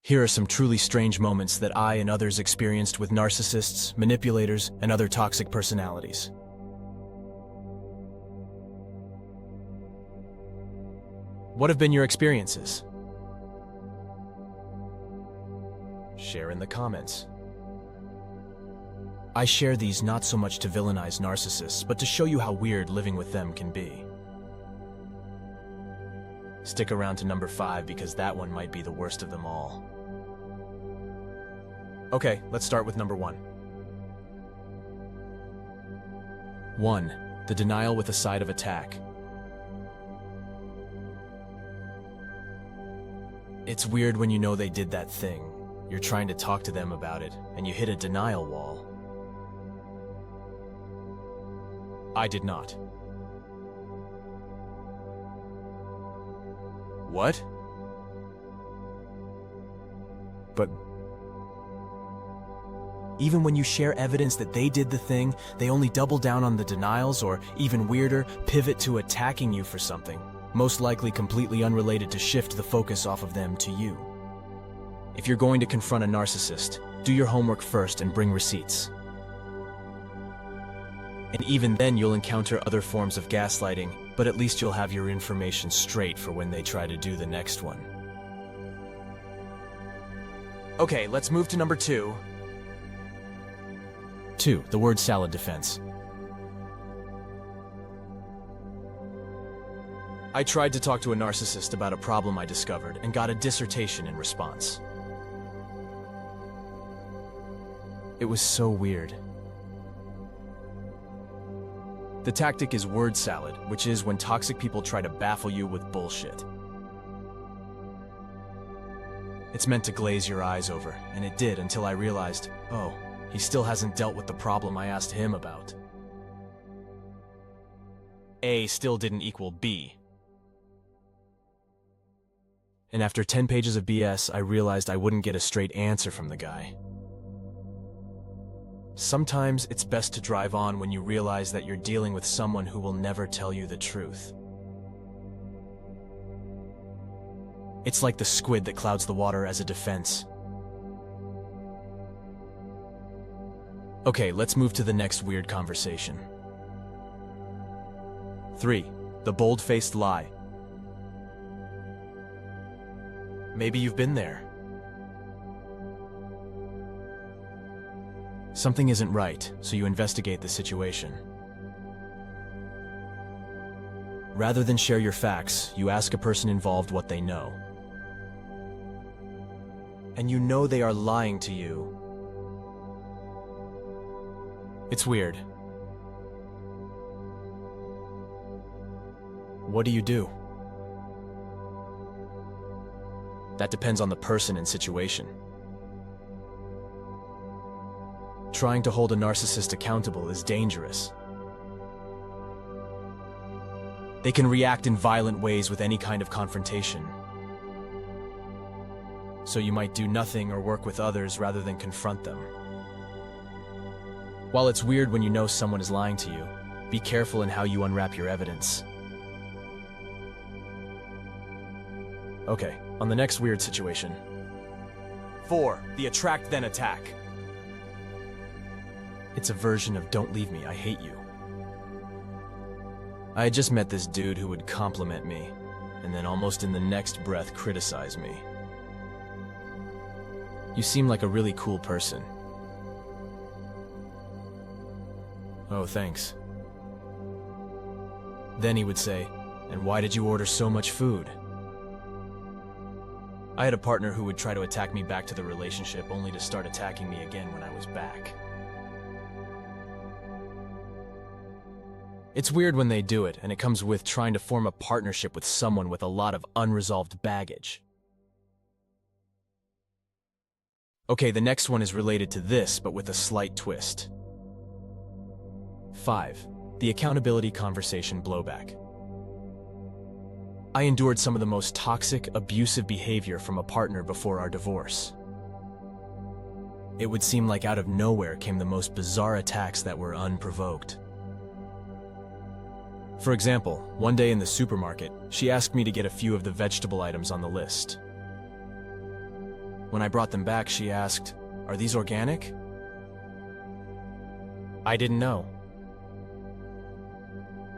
Here are some truly strange moments that I and others experienced with narcissists, manipulators, and other toxic personalities. What have been your experiences? Share in the comments. I share these not so much to villainize narcissists, but to show you how weird living with them can be. Stick around to number 5 because that one might be the worst of them all. Okay, let's start with number 1. 1. The denial with a side of attack. It's weird when you know they did that thing. You're trying to talk to them about it, and you hit a denial wall. I did not. What? But even when you share evidence that they did the thing, they only double down on the denials or, even weirder, pivot to attacking you for something, most likely completely unrelated to shift the focus off of them to you. If you're going to confront a narcissist, do your homework first and bring receipts. And even then you'll encounter other forms of gaslighting, but at least you'll have your information straight for when they try to do the next one. Okay, let's move to number 2. 2. The word salad defense. I tried to talk to a narcissist about a problem I discovered and got a dissertation in response. It was so weird. The tactic is word salad, which is when toxic people try to baffle you with bullshit. It's meant to glaze your eyes over, and it did until I realized, oh, he still hasn't dealt with the problem I asked him about. A still didn't equal B. And after 10 pages of BS, I realized I wouldn't get a straight answer from the guy. Sometimes it's best to drive on when you realize that you're dealing with someone who will never tell you the truth. It's like the squid that clouds the water as a defense. Okay, let's move to the next weird conversation. 3. The bold-faced lie. Maybe you've been there. Something isn't right, so you investigate the situation. Rather than share your facts, you ask a person involved what they know. And you know they are lying to you. It's weird. What do you do? That depends on the person and situation. Trying to hold a narcissist accountable is dangerous. They can react in violent ways with any kind of confrontation. So you might do nothing or work with others rather than confront them. While it's weird when you know someone is lying to you, be careful in how you unwrap your evidence. Okay, on the next weird situation. 4. The attract then attack. It's a version of don't leave me, I hate you. I had just met this dude who would compliment me, and then almost in the next breath criticize me. You seem like a really cool person. Oh, thanks. Then he would say, and why did you order so much food? I had a partner who would try to attack me back to the relationship only to start attacking me again when I was back. It's weird when they do it, and it comes with trying to form a partnership with someone with a lot of unresolved baggage. Okay, the next one is related to this, but with a slight twist. 5. The accountability conversation blowback. I endured some of the most toxic, abusive behavior from a partner before our divorce. It would seem like out of nowhere came the most bizarre attacks that were unprovoked. For example, one day in the supermarket, she asked me to get a few of the vegetable items on the list. When I brought them back, she asked, "Are these organic?" I didn't know.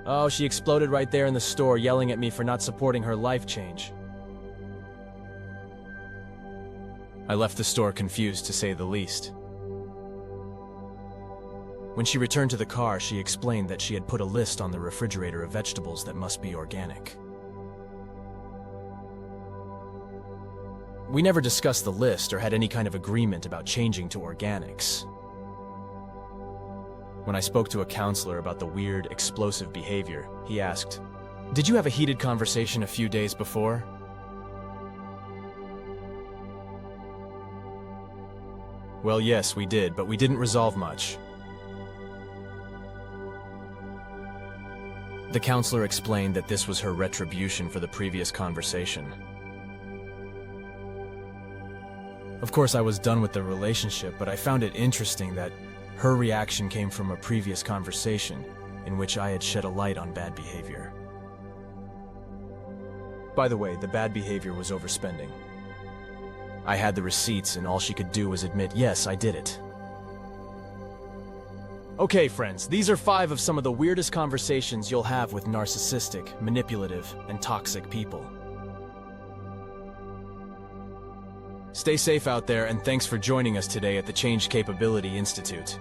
Oh, she exploded right there in the store, yelling at me for not supporting her life change. I left the store confused, to say the least. When she returned to the car, she explained that she had put a list on the refrigerator of vegetables that must be organic. We never discussed the list or had any kind of agreement about changing to organics. When I spoke to a counselor about the weird, explosive behavior, he asked, "Did you have a heated conversation a few days before?" Well, yes, we did, but we didn't resolve much. The counselor explained that this was her retribution for the previous conversation. Of course, I was done with the relationship, but I found it interesting that her reaction came from a previous conversation in which I had shed a light on bad behavior. By the way, the bad behavior was overspending. I had the receipts, and all she could do was admit, "Yes, I did it." Okay, friends, these are 5 of some of the weirdest conversations you'll have with narcissistic, manipulative, and toxic people. Stay safe out there, and thanks for joining us today at the Change Capability Institute.